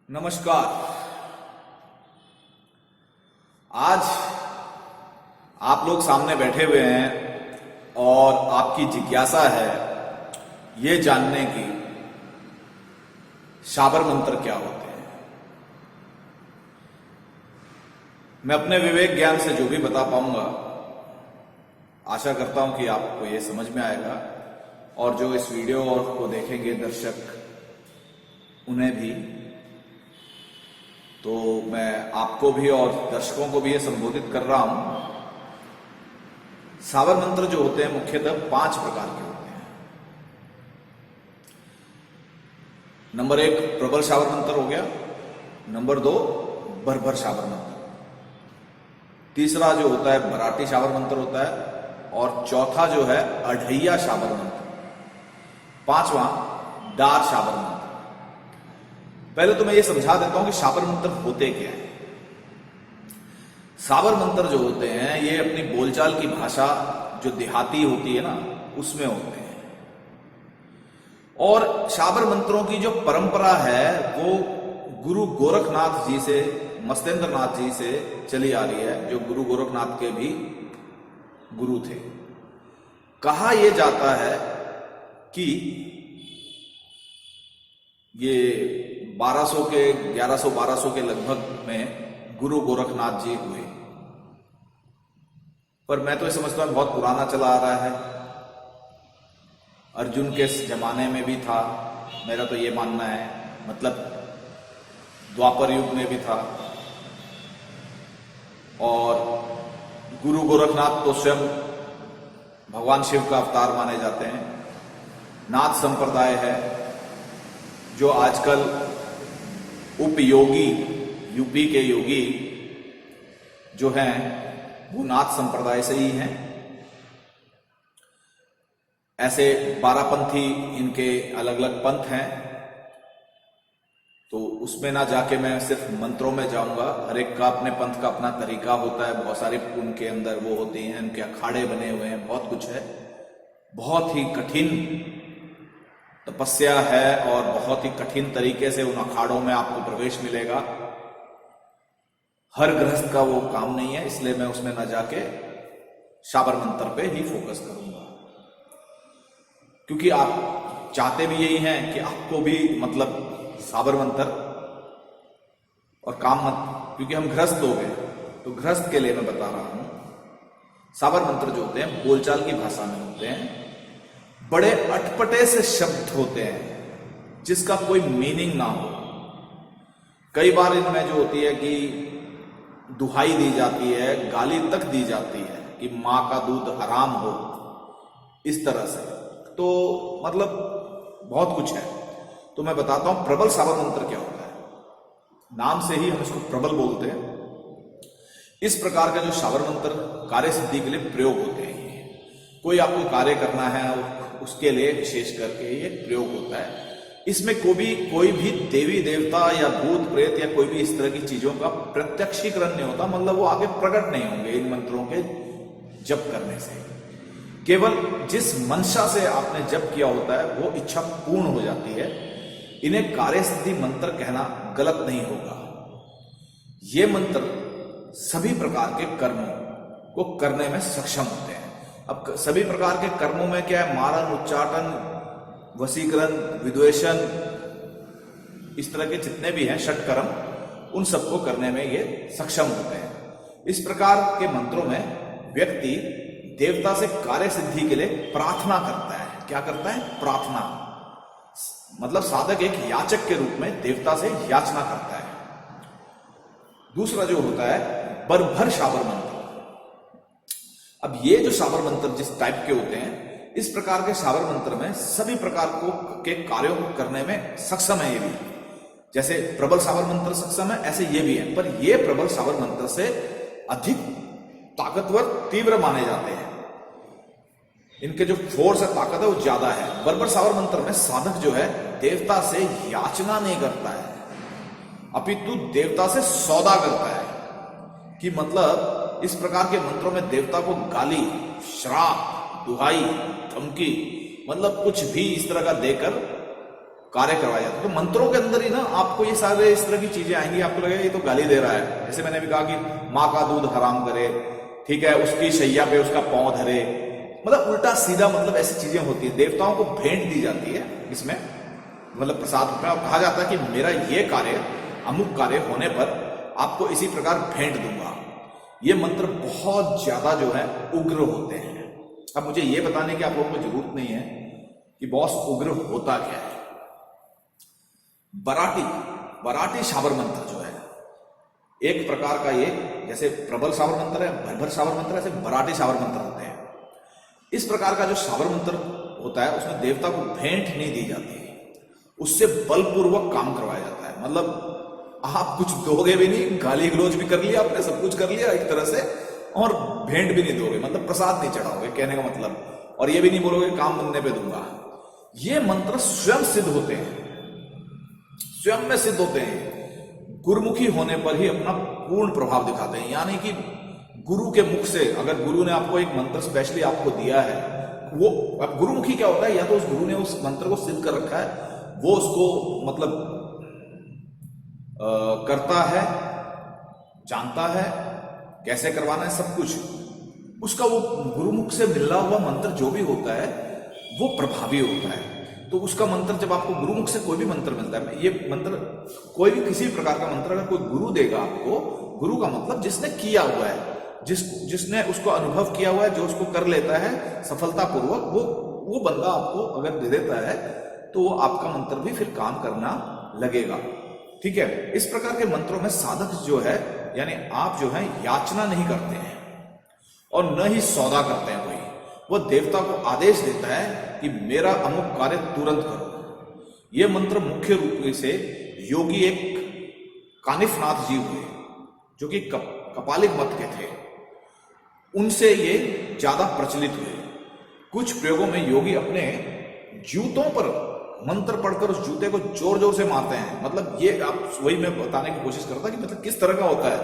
नमस्कार। आज आप लोग सामने बैठे हुए हैं और आपकी जिज्ञासा है ये जानने की शाबर मंत्र क्या होते हैं। मैं अपने विवेक ज्ञान से जो भी बता पाऊंगा आशा करता हूं कि आपको ये समझ में आएगा और जो इस वीडियो को देखेंगे दर्शक उन्हें भी। तो मैं आपको भी और दर्शकों को भी ये संबोधित कर रहा हूं। शाबर मंत्र जो होते हैं मुख्यतः 5 प्रकार के होते हैं। नंबर 1 प्रबल शाबर मंत्र हो गया। नंबर 2 भरभर शाबर मंत्र। तीसरा जो होता है भराटी शाबर मंत्र होता है और चौथा जो है अढ़ैया शाबर मंत्र। 5वां डार शाबर मंत्र। पहले तो मैं ये समझा देता हूं कि शाबर मंत्र होते क्या हैं। शाबर मंत्र जो होते हैं ये अपनी बोलचाल की भाषा जो देहाती होती है ना उसमें होते हैं। और शाबर मंत्रों की जो परंपरा है वो गुरु गोरखनाथ जी से, मस्तेंद्र नाथ जी से चली आ रही है, जो गुरु गोरखनाथ के भी गुरु थे। कहा यह जाता है कि ये 1200 के 1100-1200 के लगभग में गुरु गोरखनाथ जी हुए। पर मैं तो ये समझता हूं बहुत पुराना चला आ रहा है। अर्जुन के जमाने में भी था, मेरा तो ये मानना है, मतलब द्वापर युग में भी था। और गुरु गोरखनाथ तो स्वयं भगवान शिव का अवतार माने जाते हैं। नाथ संप्रदाय है जो आजकल उपयोगी यूपी के योगी जो हैं वो नाथ संप्रदाय से ही हैं। ऐसे 12 पंथी इनके अलग अलग पंथ हैं। तो उसमें ना जाके मैं सिर्फ मंत्रों में जाऊंगा। हर एक का अपने पंथ का अपना तरीका होता है। बहुत सारे उनके अंदर वो होते हैं, उनके अखाड़े बने हुए हैं, बहुत कुछ है। बहुत ही कठिन तपस्या है और बहुत ही कठिन तरीके से उन अखाड़ों में आपको प्रवेश मिलेगा। हर गृहस्थ का वो काम नहीं है, इसलिए मैं उसमें न जाके शाबर मंत्र पे ही फोकस करूंगा। क्योंकि आप चाहते भी यही हैं कि आपको भी मतलब शाबर मंत्र और काम मत, क्योंकि हम गृहस्थ हो गए तो गृहस्थ के लिए मैं बता रहा हूं। शाबर मंत्र जो होते हैं बोलचाल की भाषा में होते हैं। बड़े अटपटे से शब्द होते हैं जिसका कोई मीनिंग ना हो। कई बार इनमें जो होती है कि दुहाई दी जाती है, गाली तक दी जाती है कि मां का दूध हराम हो, इस तरह से। तो मतलब बहुत कुछ है। तो मैं बताता हूं प्रबल शाबर मंत्र क्या होता है। नाम से ही हम इसको प्रबल बोलते हैं। इस प्रकार का जो शाबर मंत्र कार्य सिद्धि के लिए प्रयोग होते हैं। कोई आपको कार्य करना है उसके लिए विशेष करके ये प्रयोग होता है। इसमें कोई भी देवी देवता या भूत प्रेत या कोई भी इस तरह की चीजों का प्रत्यक्षीकरण नहीं होता। मतलब वो आगे प्रकट नहीं होंगे इन मंत्रों के जप करने से। केवल जिस मंशा से आपने जप किया होता है वो इच्छा पूर्ण हो जाती है। इन्हें कार्य सिद्धि मंत्र कहना गलत नहीं होगा। ये मंत्र सभी प्रकार के कर्मों को करने में सक्षम होते हैं। अब सभी प्रकार के कर्मों में क्या है, मारण, उच्चाटन, वशीकरण, विद्वेषण, इस तरह के जितने भी हैं षटकर्म, उन सबको करने में ये सक्षम होते हैं। इस प्रकार के मंत्रों में व्यक्ति देवता से कार्य सिद्धि के लिए प्रार्थना करता है। क्या करता है? प्रार्थना। मतलब साधक एक याचक के रूप में देवता से याचना करता है। दूसरा जो होता है भरभर शाबर मंत्र। अब ये जो शाबर मंत्र जिस टाइप के होते हैं, इस प्रकार के शाबर मंत्र में सभी प्रकार के कार्यों को करने में सक्षम है। ये भी जैसे प्रबल शाबर मंत्र सक्षम है, ऐसे ये भी है। पर ये प्रबल शाबर मंत्र से अधिक ताकतवर, तीव्र माने जाते हैं। इनके जो फोर्स है, ताकत है, वो ज्यादा है। भरभर शाबर मंत्र में साधक जो है देवता से याचना नहीं करता है, अपितु देवता से सौदा करता है। कि मतलब इस प्रकार के मंत्रों में देवता को गाली, श्राप, दुहाई, धमकी, मतलब कुछ भी इस तरह का देकर कार्य करवाए जाते हैं। तो मंत्रों के अंदर ही ना आपको ये सारे इस तरह की चीजें आएंगी, आपको लगेगा ये तो गाली दे रहा है। जैसे मैंने भी कहा कि माँ का दूध हराम करे, ठीक है, उसकी शैया पे उसका पांव धरे, मतलब उल्टा सीधा, मतलब ऐसी चीजें होती है। देवताओं को भेंट दी जाती है इसमें, मतलब प्रसाद में, और कहा जाता है कि मेरा ये कार्य, अमुक कार्य होने पर आपको इसी प्रकार भेंट दूंगा। ये मंत्र बहुत ज्यादा जो है उग्र होते हैं। अब मुझे ये बताने की आप लोगों को जरूरत नहीं है कि बॉस उग्र होता क्या है। बराटी शाबर मंत्र जो है, एक प्रकार का ये, जैसे प्रबल शाबर मंत्र है, भरभर शाबर मंत्र है, ऐसे बराटी शाबर मंत्र होते हैं। इस प्रकार का जो शाबर मंत्र होता है उसमें देवता को भेंट नहीं दी जाती, उससे बलपूर्वक काम करवाया जाता है। मतलब आप कुछ दोगे भी नहीं, गाली गलौज भी कर लिया आपने, सब कुछ कर लिया एक तरह से, और भेंट भी नहीं दोगे, मतलब प्रसाद नहीं चढ़ाओगे, कहने का मतलब। और ये भी नहीं बोलोगे काम बनने पे दूंगा। ये मंत्र स्वयं सिद्ध होते हैं, स्वयं में सिद्ध होते हैं, गुरुमुखी होने पर ही अपना पूर्ण प्रभाव दिखाते हैं। यानी कि गुरु के मुख से, अगर गुरु ने आपको एक मंत्र स्पेशली आपको दिया है, वो अब गुरुमुखी क्या होता है, या तो उस गुरु ने उस मंत्र को सिद्ध कर रखा है, वो उसको मतलब करता है, जानता है कैसे करवाना है सब कुछ, उसका वो गुरुमुख से मिला हुआ मंत्र जो भी होता है वो प्रभावी होता है। तो उसका मंत्र जब आपको गुरुमुख से कोई भी मंत्र मिलता है, ये मंत्र कोई भी किसी प्रकार का मंत्र अगर कोई गुरु देगा आपको, गुरु का मतलब जिसने किया हुआ है, जिसने उसको अनुभव किया हुआ है, जो उसको कर लेता है सफलतापूर्वक, वो बंदा आपको अगर दे देता है तो वो आपका मंत्र भी फिर काम करना लगेगा। ठीक है, इस प्रकार के मंत्रों में साधक जो है, यानी आप जो है याचना नहीं करते हैं और न ही सौदा करते हैं कोई, वो देवता को आदेश देता है कि मेरा अमुक कार्य तुरंत करो। ये मंत्र मुख्य रूप से योगी एक कानिफनाथ जी हुए, जो कि कपालिक मत के थे, उनसे ये ज्यादा प्रचलित हुए। कुछ प्रयोगों में योगी अपने जूतों पर मंत्र पढ़कर उस जूते को जोर जोर से मारते हैं। मतलब ये आप, वही मैं बताने की कोशिश करता कि मतलब किस तरह का होता है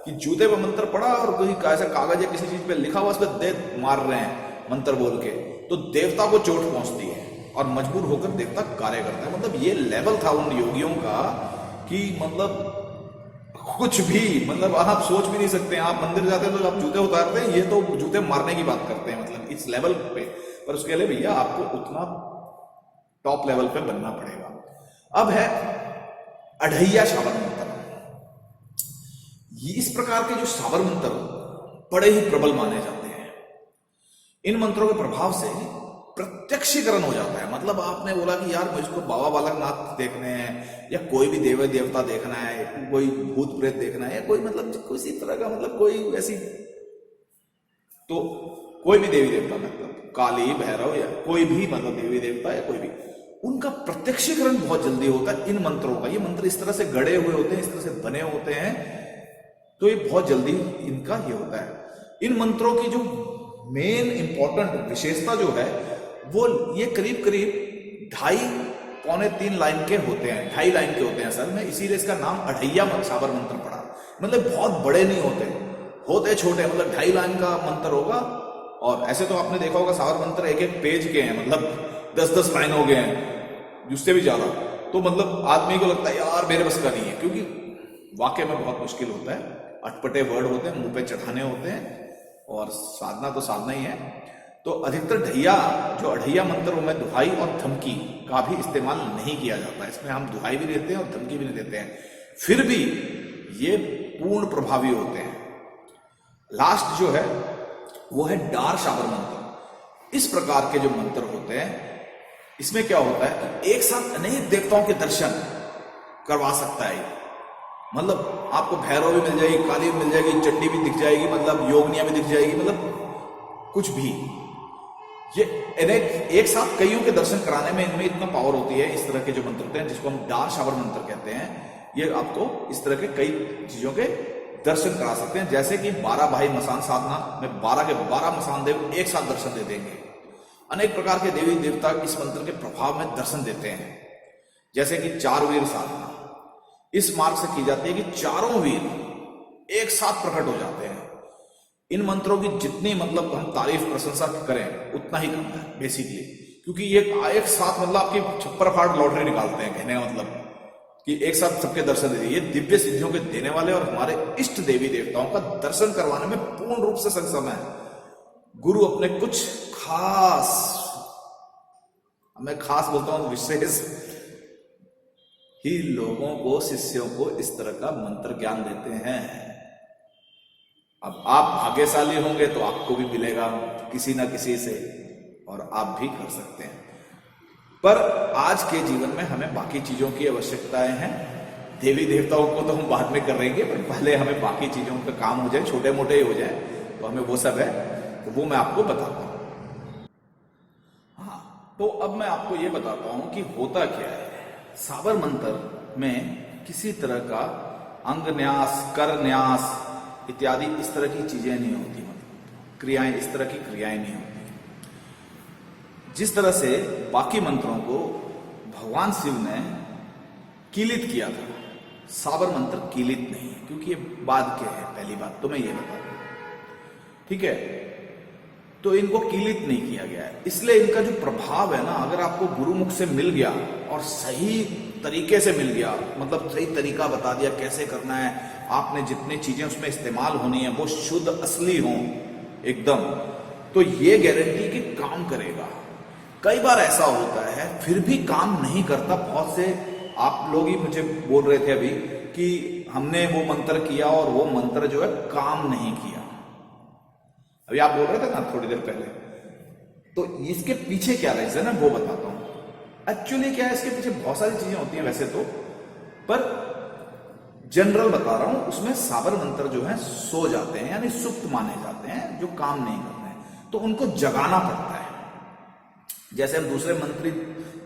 कि जूते पे मंत्र पड़ा और कोई ऐसा कागज या किसी चीज पे लिखा हुआ, उस पर दे मार रहे हैं मंत्र बोल के, तो देवता को चोट पहुंचती है और मजबूर होकर देवता कार्य करता है। मतलब ये लेवल था उन योगियों का कि मतलब कुछ भी, मतलब आप सोच भी नहीं सकते। आप मंदिर जाते हैं तो आप जूते उतारते हैं, ये तो जूते मारने की बात करते हैं, मतलब इस लेवल पे। पर उसके लिए भैया आपको उतना टॉप लेवल पे बनना पड़ेगा। अब है अढ़ैया शाबर मंत्र। इस प्रकार के जो शाबर मंत्र बड़े ही प्रबल माने जाते हैं। इन मंत्रों के प्रभाव से प्रत्यक्षीकरण हो जाता है। मतलब आपने बोला कि यार मुझको बाबा बालकनाथ देखने हैं, या कोई भी देवी देवता देखना है, कोई भूत प्रेत देखना है, या कोई मतलब किसी तरह का, मतलब कोई ऐसी, तो कोई भी देवी देवता, मतलब काली, भैरव, या कोई भी मतलब देवी देवता या कोई भी, उनका प्रत्यक्षीकरण बहुत जल्दी होता है इन मंत्रों का। ये मंत्र इस तरह से गढ़े हुए होते हैं, इस तरह से बने होते हैं, तो ये बहुत जल्दी इनका ये होता है। इन मंत्रों की जो मेन इंपॉर्टेंट विशेषता जो है, वो ये करीब करीब 2.5-3 लाइन के होते हैं, 2.5 लाइन के होते हैं असल में, इसीलिए इसका नाम अढ़ैया शाबर मंत्र पड़ा। मतलब बहुत बड़े नहीं होते छोटे, मतलब 2.5 लाइन का मंत्र होगा। और ऐसे तो आपने देखा होगा शाबर मंत्र एक एक पेज के हैं, मतलब 10-10 लाइन हो गए हैं, उससे भी ज्यादा। तो मतलब आदमी को लगता है यार मेरे बस का नहीं है, क्योंकि वाकई में बहुत मुश्किल होता है, अटपटे वर्ड होते हैं, मुंह पे चढ़ाने होते हैं, और साधना तो साधना ही है। तो अधिकतर जो अढ़ैया मंत्रों में दुहाई और धमकी का भी इस्तेमाल नहीं किया जाता। इसमें हम दुहाई भी देते हैं और धमकी भी नहीं देते हैं, फिर भी ये पूर्ण प्रभावी होते हैं। लास्ट जो है वो है डार शाबर मंत्र। इस प्रकार के जो मंत्र होते हैं, इसमें क्या होता है कि एक साथ अनेक देवताओं के दर्शन करवा सकता है। मतलब आपको भैरव भी मिल जाएगी, काली भी मिल जाएगी, चंडी भी दिख जाएगी, मतलब योगनिया भी दिख जाएगी, मतलब कुछ भी। ये एक साथ कईयों के दर्शन कराने में इनमें इतना पावर होती है। इस तरह के जो मंत्र होते हैं, जिसको हम डार शाबर मंत्र कहते हैं, ये आपको इस तरह के कई चीजों के दर्शन करा सकते हैं। जैसे कि 12 भाई मसान साधना में 12 के 12 मसान देव एक साथ दर्शन दे देंगे। अनेक प्रकार के देवी देवता इस मंत्र के प्रभाव में दर्शन देते हैं। जैसे कि 4 वीर साधना इस मार्ग से की जाती है कि चारों वीर एक साथ प्रकट हो जाते हैं। इन मंत्रों की जितनी मतलब हम तारीफ प्रशंसा करें उतना ही कम है बेसिकली, क्योंकि ये एक साथ मतलब आपकी छप्पर फाड़ लॉटरी निकालते हैं, कहने का मतलब कि एक साथ सबके दर्शन दे दिए। ये दिव्य सिद्धियों के देने वाले और हमारे इष्ट देवी देवताओं का दर्शन करवाने में पूर्ण रूप से सक्षम है। गुरु अपने कुछ खास, मैं खास बोलता हूं विशेष ही लोगों को, शिष्यों को इस तरह का मंत्र ज्ञान देते हैं। अब आप भाग्यशाली होंगे तो आपको भी मिलेगा किसी ना किसी से, और आप भी कर सकते हैं। पर आज के जीवन में हमें बाकी चीजों की आवश्यकताएं हैं। देवी देवताओं को तो हम बाद में कर लेंगे, पर पहले हमें बाकी चीजों का काम हो जाए, छोटे मोटे ही हो जाए, तो हमें वो सब है, तो वो मैं आपको बताता हूं। हाँ, तो अब मैं आपको ये बताता हूं कि होता क्या है। साबर मंत्र में किसी तरह का अंग न्यास, कर न्यास इत्यादि इस तरह की चीजें नहीं होती, मतलब क्रियाएं, इस तरह की क्रियाएं नहीं होती। जिस तरह से बाकी मंत्रों को भगवान शिव ने कीलित किया था, साबर मंत्र कीलित नहीं है, क्योंकि ये बाद के है। पहली बात तो मैं ये बता दूं, ठीक है। तो इनको कीलित नहीं किया गया है, इसलिए इनका जो प्रभाव है ना, अगर आपको गुरुमुख से मिल गया और सही तरीके से मिल गया, मतलब सही तरीका बता दिया कैसे करना है, आपने जितनी चीजें उसमें इस्तेमाल होनी है वो शुद्ध असली हो एकदम, तो ये गारंटी कि काम करेगा। कई बार ऐसा होता है फिर भी काम नहीं करता। बहुत से आप लोग ही मुझे बोल रहे थे अभी कि हमने वो मंत्र किया और वो मंत्र जो है काम नहीं किया। अभी आप बोल रहे थे ना थोड़ी देर पहले, तो इसके पीछे क्या रीजन है वो बताता हूं। एक्चुअली क्या है, इसके पीछे बहुत सारी चीजें होती हैं वैसे तो, पर जनरल बता रहा हूं। उसमें साबर मंत्र जो है सो जाते हैं, यानी सुप्त माने जाते हैं, जो काम नहीं कर रहे हैं, तो उनको जगाना पड़ता है। जैसे हम दूसरे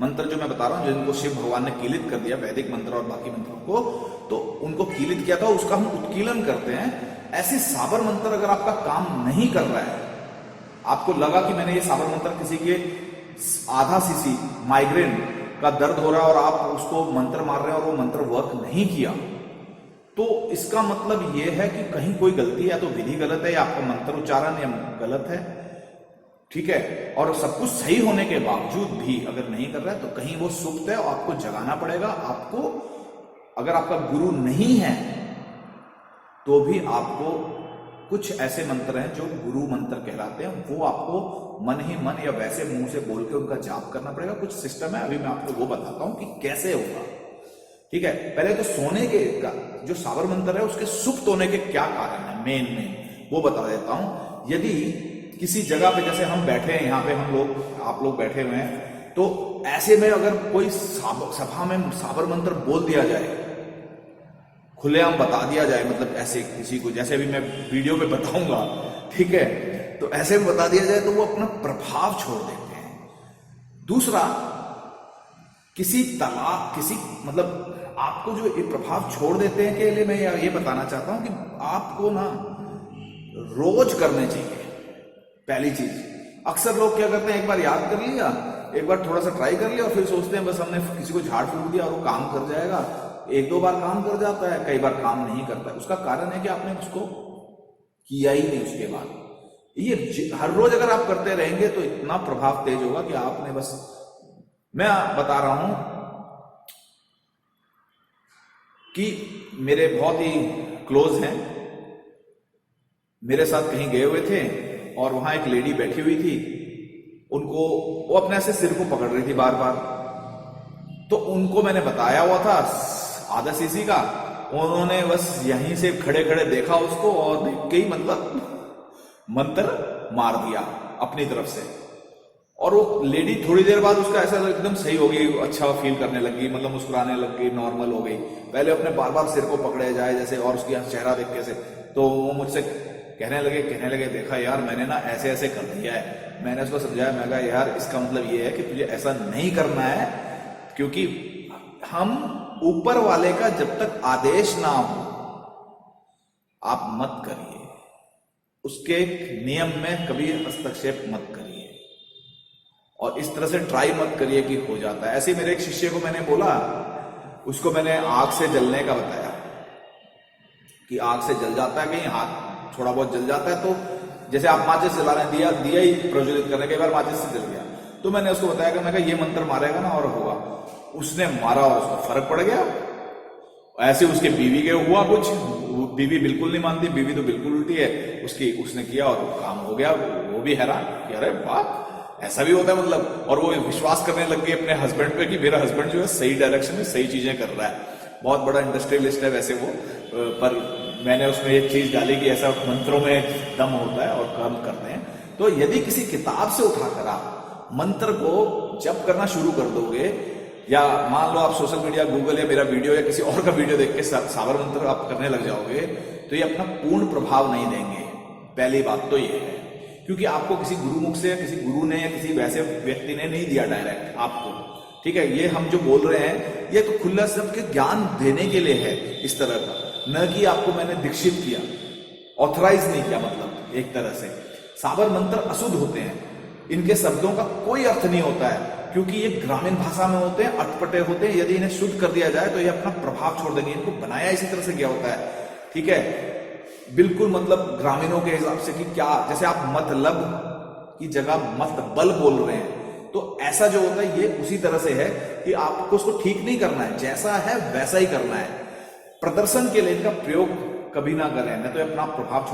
मंत्र जो मैं बता रहा हूं, जिनको शिव भगवान ने कीलित कर दिया, वैदिक मंत्र और बाकी मंत्रों को, तो उनको कीलित किया था, उसका हम उत्कीलन करते हैं। ऐसे साबर मंत्र अगर आपका काम नहीं कर रहा है, आपको लगा कि मैंने ये साबर मंत्र, किसी के आधा सीसी माइग्रेन का दर्द हो रहा है और आप उसको मंत्र मार रहे हैं और वो मंत्र वर्क नहीं किया, तो इसका मतलब ये है कि कहीं कोई गलती है, या तो विधि गलत है, या आपका मंत्र उच्चारण या गलत है, ठीक है। और सब कुछ सही होने के बावजूद भी अगर नहीं कर रहा है, तो कहीं वो सुप्त है और आपको जगाना पड़ेगा। आपको, अगर आपका गुरु नहीं है तो भी आपको कुछ ऐसे मंत्र हैं जो गुरु मंत्र कहलाते हैं, वो आपको मन ही मन या वैसे मुंह से बोल के उनका जाप करना पड़ेगा। कुछ सिस्टम है, अभी मैं आपको वो बताता हूं कि कैसे होगा, ठीक है। पहले तो सोने के जो साबर मंत्र है उसके सुप्त होने के क्या कारण है, मेन वो बता देता हूं। यदि किसी जगह पे, जैसे हम बैठे हैं यहाँ पे, हम लोग, आप लोग बैठे हुए हैं, तो ऐसे में अगर कोई सभा में साबर मंत्र बोल दिया जाए, खुलेआम बता दिया जाए, मतलब ऐसे किसी को, जैसे अभी मैं वीडियो पे बताऊंगा, ठीक है, तो ऐसे में बता दिया जाए तो वो अपना प्रभाव छोड़ देते हैं। दूसरा, किसी मतलब आपको जो ये प्रभाव छोड़ देते हैं के लिए मैं ये बताना चाहता हूं कि आपको ना रोज करने चाहिए। पहली चीज, अक्सर लोग क्या करते हैं, एक बार याद कर लिया, एक बार थोड़ा सा ट्राई कर लिया और फिर सोचते हैं बस हमने किसी को झाड़ फूक दिया और वो काम कर जाएगा। एक दो बार काम कर जाता है, कई बार काम नहीं करता है। उसका कारण है कि आपने उसको किया ही नहीं। उसके बाद ये हर रोज अगर आप करते रहेंगे तो इतना प्रभाव तेज होगा कि आपने बस, मैं बता रहा हूं कि मेरे बहुत ही क्लोज हैं, मेरे साथ कहीं गए हुए थे और वहां एक लेडी बैठी हुई थी, उनको, वो अपने ऐसे सिर को पकड़ रही थी बार बार, तो उनको मैंने बताया हुआ था आधा सीसी का, उन्होंने बस यहीं से खड़े खड़े देखा उसको और देख के ही मतलब मंत्र मार दिया अपनी तरफ से। और वो लेडी थोड़ी देर बाद उसका ऐसा एकदम सही हो गई, अच्छा फील करने लगी, मतलब मुस्कुराने लग गई, नॉर्मल हो गई। पहले अपने बार बार सिर को पकड़े जाए जैसे, और उसकी चेहरा देख के से, तो वो मुझसे कहने लगे देखा यार मैंने ना ऐसे ऐसे कर दिया है। मैंने उसको समझाया, मैं कहा यार इसका मतलब ये है कि तुझे ऐसा नहीं करना है, क्योंकि हम ऊपर वाले का जब तक आदेश ना हो आप मत करिए, उसके नियम में कभी हस्तक्षेप मत करिए, और इस तरह से ट्राई मत करिए कि हो जाता है। ऐसे मेरे एक शिष्य को मैंने बोला, उसको मैंने आग से जलने का बताया कि आग से जल जाता है, कहीं हाथ थोड़ा बहुत जल जाता है, तो जैसे आप माचिस जला रहे हैं, दिया ही प्रज्वलित करने के बाद माचिस से जल गया, तो मैंने उसको बताया कि मैं कहा ये मंत्र मारेगा ना और होगा। उसने मारा और उसको फर्क पड़ गया। ऐसे उसके बीवी के हुआ कुछ, बीवी बिल्कुल नहीं मानती, बीवी तो बिल्कुल उल्टी है उसकी, उसने किया और काम हो गया। वो भी हैरान कि अरे वाह ऐसा भी होता है मतलब। और वो विश्वास करने लग गई अपने हस्बैंड पे कि मेरा हस्बैंड जो है सही डायरेक्शन में सही चीजें कर रहा है। बहुत बड़ा इंडस्ट्रियलिस्ट है वैसे वो, पर मैंने उसमें एक चीज डाली कि ऐसा मंत्रों में दम होता है और काम करते हैं। तो यदि किसी किताब से उठाकर आप मंत्र को जप करना शुरू कर दोगे, या मान लो आप सोशल मीडिया, गूगल या मेरा वीडियो या किसी और का वीडियो देख के साबर मंत्र आप करने लग जाओगे, तो ये अपना पूर्ण प्रभाव नहीं देंगे। पहली बात तो ये है, क्योंकि आपको किसी गुरुमुख से या किसी गुरु ने या किसी वैसे व्यक्ति ने नहीं दिया डायरेक्ट आपको, ठीक है। ये हम जो बोल रहे हैं ये तो खुला सबके ज्ञान देने के लिए है इस तरह का, न कि आपको मैंने दीक्षित किया, ऑथराइज नहीं किया। मतलब एक तरह से साबर मंत्र अशुद्ध होते हैं, इनके शब्दों का कोई अर्थ नहीं होता है, क्योंकि ये ग्रामीण भाषा में होते हैं, अटपटे होते हैं। यदि इन्हें शुद्ध कर दिया जाए तो ये अपना प्रभाव छोड़ देंगे। इनको बनाया इसी तरह से गया होता है, ठीक है, बिल्कुल मतलब ग्रामीणों के हिसाब से कि क्या, जैसे आप मतलब की जगह मतबल बोल रहे हैं, तो ऐसा जो होता है ये उसी तरह से है कि आपको उसको ठीक नहीं करना है, जैसा है वैसा ही करना है। प्रदर्शन के लिए इनका प्रयोग कभी ना करें, नहीं तो अपना प्रभाव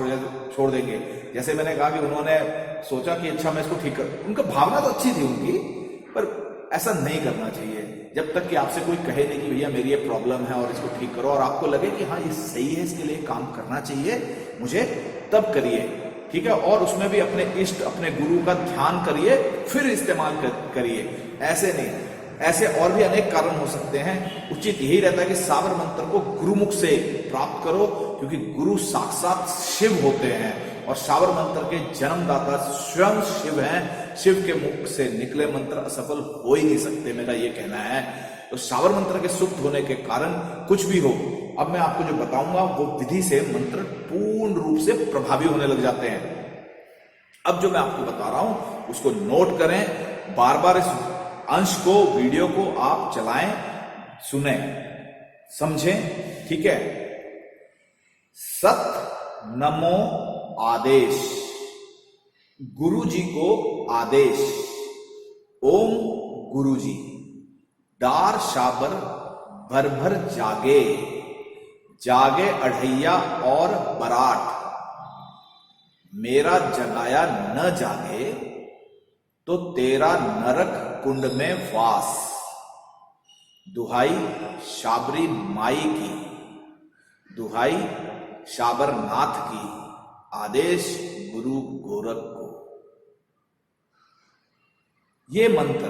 छोड़ देंगे। जैसे मैंने कहा कि उन्होंने सोचा कि अच्छा मैं इसको ठीक कर, उनका भावना तो अच्छी थी उनकी, पर ऐसा नहीं करना चाहिए जब तक कि आपसे कोई कहे नहीं कि भैया मेरी ये प्रॉब्लम है और इसको ठीक करो, और आपको लगे कि हाँ ये सही है, इसके लिए काम करना चाहिए मुझे, तब करिए, ठीक है। और उसमें भी अपने इष्ट, अपने गुरु का ध्यान करिए, फिर इस्तेमाल करिए। ऐसे नहीं, ऐसे और भी अनेक कारण हो सकते हैं। उचित यही रहता है कि साबर मंत्र को गुरुमुख से प्राप्त करो, क्योंकि गुरु साक्षात शिव होते हैं और साबर मंत्र के जन्मदाता स्वयं शिव हैं। शिव के मुख से निकले मंत्र असफल हो ही नहीं सकते, मेरा ये कहना है। तो साबर मंत्र के सुप्त होने के कारण कुछ भी हो, अब मैं आपको जो बताऊंगा वो विधि से मंत्र पूर्ण रूप से प्रभावी होने लग जाते हैं। अब जो मैं आपको बता रहा हूं उसको नोट करें, बार बार इस अंश को, वीडियो को आप चलाएं, सुने, समझें, ठीक है। सत नमो आदेश, गुरु जी को आदेश, ओम गुरु जी, डार शाबर भर भर जागे, जागे अढ़ैया और बराट, मेरा जगाया न जागे तो तेरा नरक कुंड में वास, दुहाई शाबरी माई की, दुहाई शाबरनाथ की, आदेश गुरु गोरख को। ये मंत्र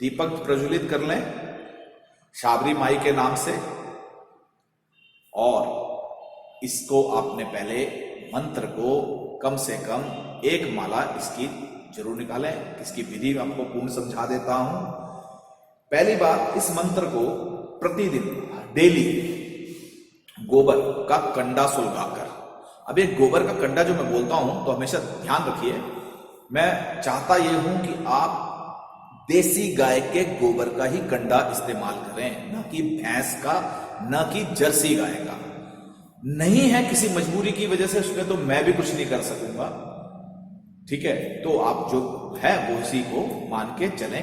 दीपक प्रज्वलित कर लें शाबरी माई के नाम से, और इसको आपने पहले मंत्र को कम से कम एक माला इसकी जरूर निकालें। इसकी विधि मैं आपको पूर्ण समझा देता हूं। पहली बात, इस मंत्र को प्रतिदिन डेली गोबर का कंडा सुलगाकर, अब ये गोबर का कंडा जो मैं बोलता हूं तो हमेशा ध्यान रखिए, मैं चाहता ये हूं कि आप देसी गाय के गोबर का ही कंडा इस्तेमाल करें, न कि भैंस का, न कि जर्सी गाय का। नहीं है किसी मजबूरी की वजह से उसमें, तो मैं भी कुछ नहीं कर सकूंगा, ठीक है। तो आप जो है वो इसी को मान के चलें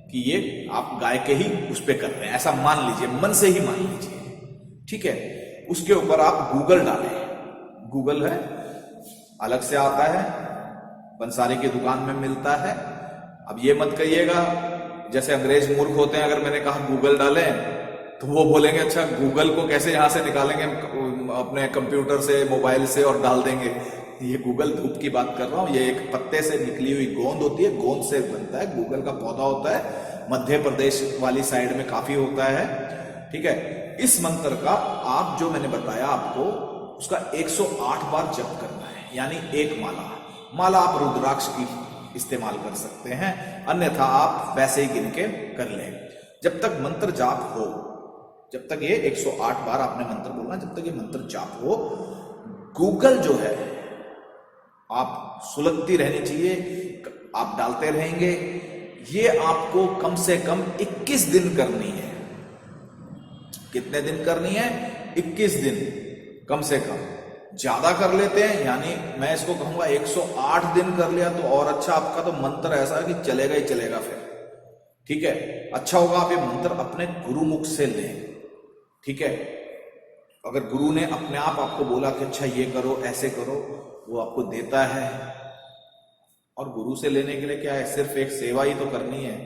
कि ये आप गाय के ही उस पे कर रहे हैं, ऐसा मान लीजिए, मन से ही मान लीजिए, ठीक है। उसके ऊपर आप गूगल डालें, गूगल है, अलग से आता है, पंसारी की दुकान में मिलता है। अब ये मत कहिएगा जैसे अंग्रेज मूर्ख होते हैं, अगर मैंने कहा गूगल डालें तो वो बोलेंगे अच्छा गूगल को कैसे यहां से निकालेंगे अपने कंप्यूटर से, मोबाइल से और डाल देंगे। ये गूगल धूप की बात कर रहा हूं, ये एक पत्ते से निकली हुई गोंद होती है, गोंद से बनता है, गूगल का पौधा होता है, मध्य प्रदेश वाली साइड में काफी होता है, ठीक है। इस मंत्र का आप जो मैंने बताया आपको, उसका 108 बार जप करना है, यानी एक माला आप रुद्राक्ष की इस्तेमाल कर सकते हैं, अन्यथा आप वैसे ही गिन के कर लें। जब तक मंत्र जाप हो, जब तक ये 108 बार आपने मंत्र बोलना, जब तक ये मंत्र जाप हो, गूगल जो है आप सुलगती रहनी चाहिए, आप डालते रहेंगे। ये आपको कम से कम 21 दिन करनी है। कितने दिन करनी है? 21 दिन कम से कम। ज्यादा कर लेते हैं, यानी मैं इसको कहूंगा 108 दिन कर लिया तो और अच्छा। आपका तो मंत्र ऐसा है कि चलेगा ही चलेगा फिर, ठीक है। अच्छा होगा आप ये मंत्र अपने गुरुमुख से लें, ठीक है। अगर गुरु ने अपने आप आपको बोला कि अच्छा ये करो, ऐसे करो, वो आपको देता है। और गुरु से लेने के लिए क्या है, सिर्फ एक सेवा ही तो करनी है,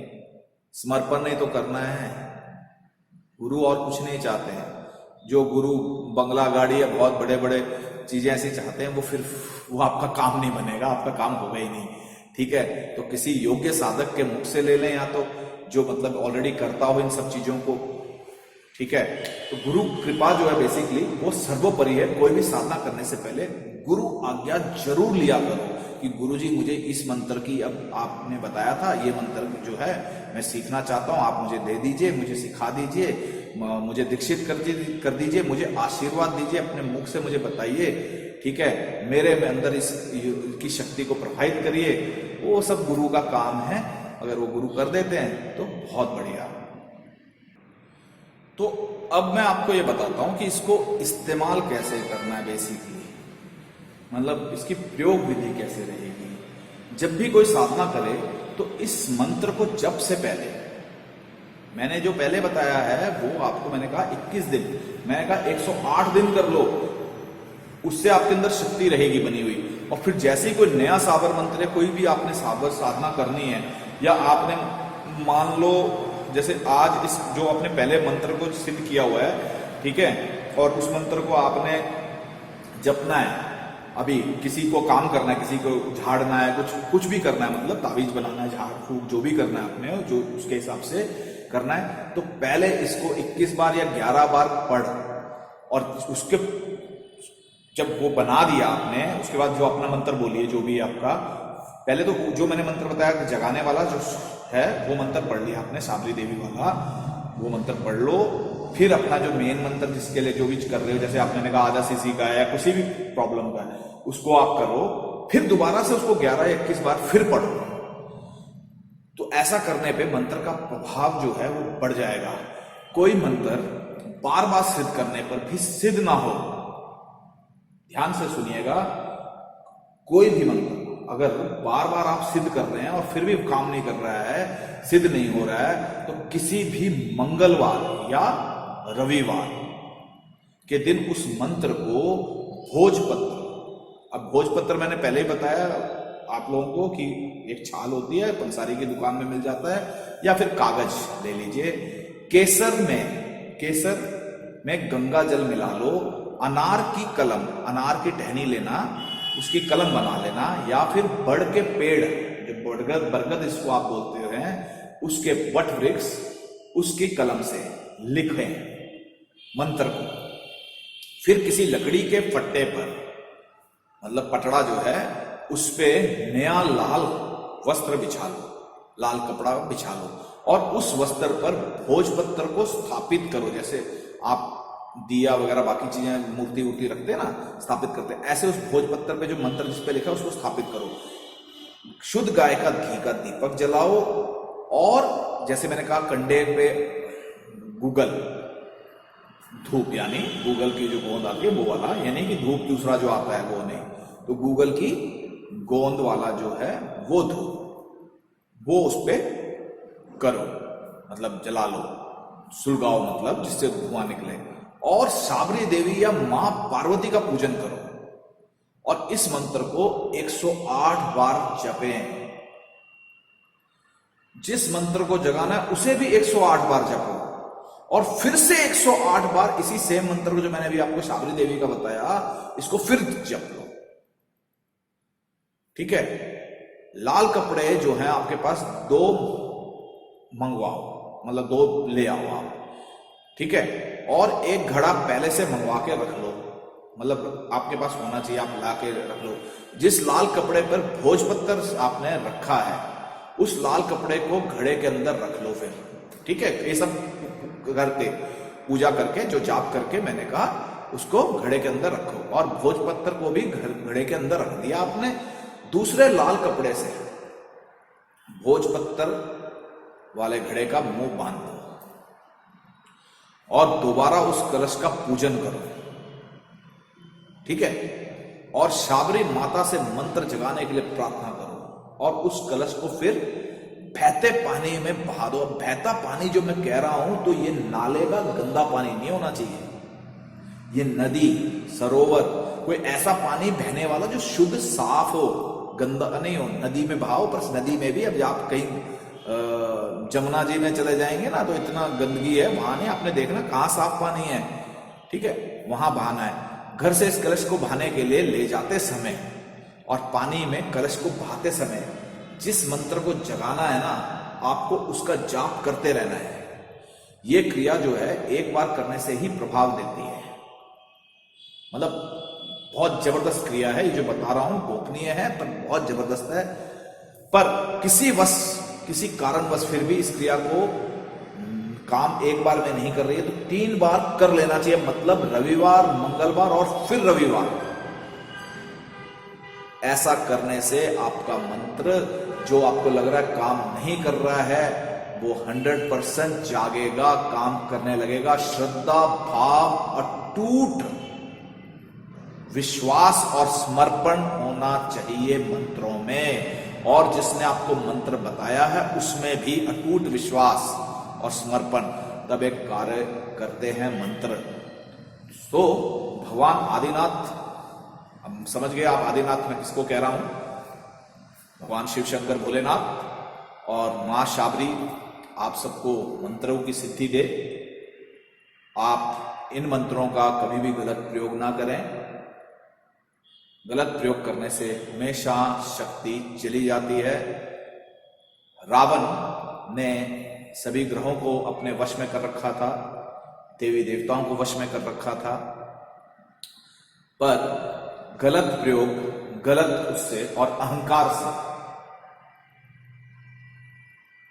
समर्पण ही तो करना है। गुरु और कुछ नहीं चाहते हैं। जो गुरु बंगला गाड़ी या बहुत बड़े बड़े चीजें ऐसी चाहते हैं, वो फिर वो आपका काम नहीं बनेगा, आपका काम होगा ही नहीं, ठीक है। तो किसी योग्य साधक के मुख से ले लें, या तो जो मतलब ऑलरेडी करता हो इन सब चीजों को, ठीक है। तो गुरु कृपा जो है बेसिकली वो सर्वोपरि है। कोई भी साधना करने से पहले गुरु आज्ञा जरूर लिया करो कि गुरुजी मुझे इस मंत्र की, अब आपने बताया था ये मंत्र जो है मैं सीखना चाहता हूं, आप मुझे दे दीजिए, मुझे सिखा दीजिए, मुझे दीक्षित कर दीजिए, मुझे आशीर्वाद दीजिए, अपने मुख से मुझे बताइए, ठीक है। मेरे में अंदर इस की शक्ति को प्रभावित करिए। वो सब गुरु का काम है। अगर वो गुरु कर देते हैं तो बहुत बढ़िया। तो अब मैं आपको ये बताता हूं कि इसको इस्तेमाल कैसे करना है बेसिकली, मतलब इसकी प्रयोग विधि कैसे रहेगी। जब भी कोई साधना करे तो इस मंत्र को जप से पहले, मैंने जो पहले बताया है वो आपको मैंने कहा 21 दिन, मैंने कहा 108 दिन कर लो, उससे आपके अंदर शक्ति रहेगी बनी हुई। और फिर जैसे ही कोई नया साबर मंत्र है, कोई भी आपने साबर साधना करनी है, या आपने मान लो जैसे आज इस जो आपने पहले मंत्र को सिद्ध किया हुआ है, ठीक है, और उस मंत्र को आपने जपना है। अभी किसी को काम करना है, किसी को झाड़ना है, कुछ भी करना है, मतलब तावीज बनाना है, झाड़ फूक जो भी करना है आपने, जो उसके हिसाब से करना है। तो पहले इसको 21 बार या 11 बार पढ़, और उसके जब वो बना दिया आपने, उसके बाद जो अपना मंत्र बोलिए जो भी आपका, पहले तो जो मैंने मंत्र बताया कि जगाने वाला जो है वो मंत्र पढ़ लिया आपने, साबरी देवी वाला वो मंत्र पढ़ लो। फिर अपना जो मेन मंत्र जिसके लिए जो भी कर रहे हो, जैसे आपने कहा आजा सीसी का है या किसी भी प्रॉब्लम का है, उसको आप करो। फिर दोबारा से उसको 11 या 21 बार फिर पढ़ो। तो ऐसा करने पे मंत्र का प्रभाव जो है वो बढ़ जाएगा। कोई मंत्र बार बार सिद्ध करने पर भी सिद्ध ना हो, ध्यान से सुनिएगा, कोई भी मंत्र अगर बार बार आप सिद्ध कर रहे हैं और फिर भी काम नहीं कर रहा है, सिद्ध नहीं हो रहा है, तो किसी भी मंगलवार या रविवार के दिन उस मंत्र को भोजपत्र, अब भोजपत्र मैंने पहले ही बताया आप लोगों को कि एक छाल होती है, पंसारी की दुकान में मिल जाता है, या फिर कागज ले लीजिए। केसर में गंगा जल मिला लो, अनार की कलम, अनार की टहनी लेना, उसकी कलम बना लेना, या फिर बड़ के पेड़, जो बरगद इसको आप बोलते हैं, उसके वट वृक्ष, उसकी कलम से लिखें मंत्र को। फिर किसी लकड़ी के फट्टे पर, मतलब पटड़ा जो है, उस पे नया लाल वस्त्र बिछा लो, लाल कपड़ा बिछा लो, और उस वस्त्र पर भोजपत्र को स्थापित करो। जैसे आप दिया वगैरह बाकी चीजें मूर्ति वूर्ति रखते हैं ना, स्थापित करते हैं, ऐसे उस भोजपत्र पे जो मंत्र जिस पे लिखा है उसको स्थापित करो। शुद्ध गाय का घी का दीपक जलाओ, और जैसे मैंने कहा कंडे पे गूगल धूप, यानी गूगल की जो गोंद आती है वो वाला, यानी कि धूप दूसरा जो आता है वो नहीं, तो गूगल की गोंद वाला जो है वो धूप, वो उस पे करो, मतलब जला लो, सुलगाओ, मतलब जिससे धुआं निकले। और साबरी देवी या मां पार्वती का पूजन करो, और इस मंत्र को 108 बार जपें। जिस मंत्र को जगाना है उसे भी 108 बार जपो, और फिर से 108 बार इसी सेम मंत्र को जो मैंने अभी आपको साबरी देवी का बताया, इसको फिर जप लो, ठीक है। लाल कपड़े जो हैं आपके पास 2 मंगवाओ, मतलब 2 ले आओ आप, ठीक है। और एक घड़ा पहले से मंगवा के रख लो, मतलब आपके पास होना चाहिए, आप ला के रख लो। जिस लाल कपड़े पर भोजपत्र आपने रखा है, उस लाल कपड़े को घड़े के अंदर रख लो फिर, ठीक है। ये सब करके पूजा करके जो जाप करके मैंने कहा उसको घड़े के अंदर रखो, और भोजपत्र को भी घड़े के अंदर रख दिया आपने। दूसरे लाल कपड़े से भोजपत्र वाले घड़े का मुंह बांध दो, और दोबारा उस कलश का पूजन करो, ठीक है। और शाबरी माता से मंत्र जगाने के लिए प्रार्थना करो और उस कलश को फिर बहते पानी में बहा दो। बहता पानी जो मैं कह रहा हूं तो ये नाले का गंदा पानी नहीं होना चाहिए, ये नदी सरोवर कोई ऐसा पानी बहने वाला जो शुद्ध साफ हो, गंदा नहीं हो। नदी में बहाओ, पर नदी में भी अब आप कहीं जमुना जी में चले जाएंगे ना तो इतना गंदगी है, वहां नहीं, आपने देखना कहाँ साफ पानी है, ठीक है, वहां बहाना है। घर से इस कलश को बहाने के लिए ले जाते समय और पानी में कलश को बहाते समय जिस मंत्र को जगाना है ना, आपको उसका जाप करते रहना है। यह क्रिया जो है एक बार करने से ही प्रभाव देती है। मतलब बहुत जबरदस्त क्रिया है, ये जो बता रहा हूं गोपनीय है पर बहुत जबरदस्त है। पर किसी कारणवश फिर भी इस क्रिया को काम एक बार में नहीं कर रही है तो 3 बार कर लेना चाहिए। मतलब रविवार, मंगलवार और फिर रविवार। ऐसा करने से आपका मंत्र जो आपको लग रहा है काम नहीं कर रहा है वो 100% जागेगा, काम करने लगेगा। श्रद्धा भाव, अटूट विश्वास और समर्पण होना चाहिए मंत्रों में। और जिसने आपको मंत्र बताया है उसमें भी अटूट विश्वास और समर्पण, तब एक कार्य करते हैं मंत्र। तो भगवान आदिनाथ, हम समझ गए आप आदिनाथ में किसको कह रहा हूं, भगवान शिव शंकर भोलेनाथ और मां शाबरी आप सबको मंत्रों की सिद्धि दे। आप इन मंत्रों का कभी भी गलत प्रयोग ना करें। गलत प्रयोग करने से हमेशा शक्ति चली जाती है। रावण ने सभी ग्रहों को अपने वश में कर रखा था, देवी देवताओं को वश में कर रखा था, पर गलत प्रयोग, गलत उससे और अहंकार से,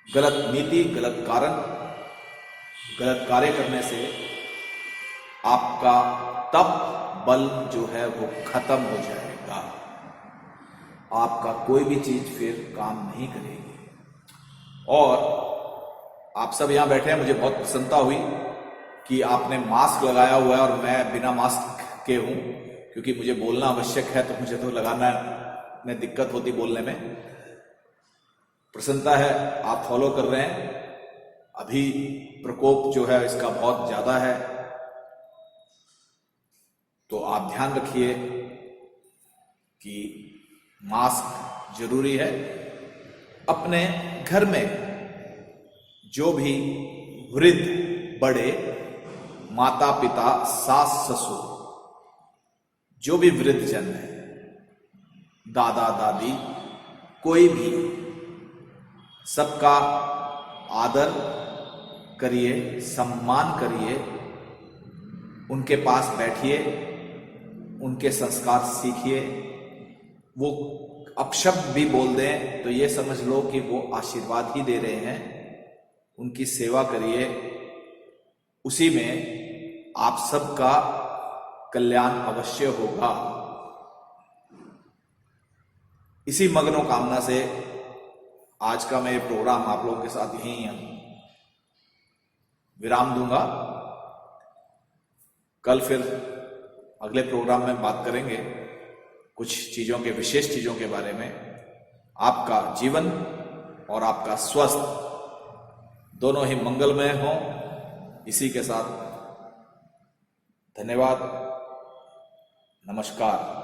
गलत नीति, गलत कारण, गलत कार्य करने से आपका तप बल जो है वो खत्म हो जाएगा। आपका कोई भी चीज फिर काम नहीं करेगी। और आप सब यहां बैठे हैं, मुझे बहुत प्रसन्नता हुई कि आपने मास्क लगाया हुआ है और मैं बिना मास्क के हूं, क्योंकि मुझे बोलना आवश्यक है तो मुझे तो लगाना में दिक्कत होती बोलने में। प्रसन्नता है आप फॉलो कर रहे हैं। अभी प्रकोप जो है इसका बहुत ज्यादा है, तो आप ध्यान रखिए कि मास्क जरूरी है। अपने घर में जो भी वृद्ध बड़े, माता पिता, सास ससुर, जो भी वृद्ध जन है, दादा दादी, कोई भी, सबका आदर करिए, सम्मान करिए, उनके पास बैठिए, उनके संस्कार सीखिए। वो अपशब्द भी बोल दें तो ये समझ लो कि वो आशीर्वाद ही दे रहे हैं। उनकी सेवा करिए, उसी में आप सबका कल्याण अवश्य होगा। इसी मनोकामना से आज का मैं प्रोग्राम आप लोगों के साथ यहीं विराम दूंगा। कल फिर अगले प्रोग्राम में बात करेंगे कुछ चीजों के, विशेष चीजों के बारे में। आपका जीवन और आपका स्वास्थ्य दोनों ही मंगलमय हो, इसी के साथ धन्यवाद, नमस्कार।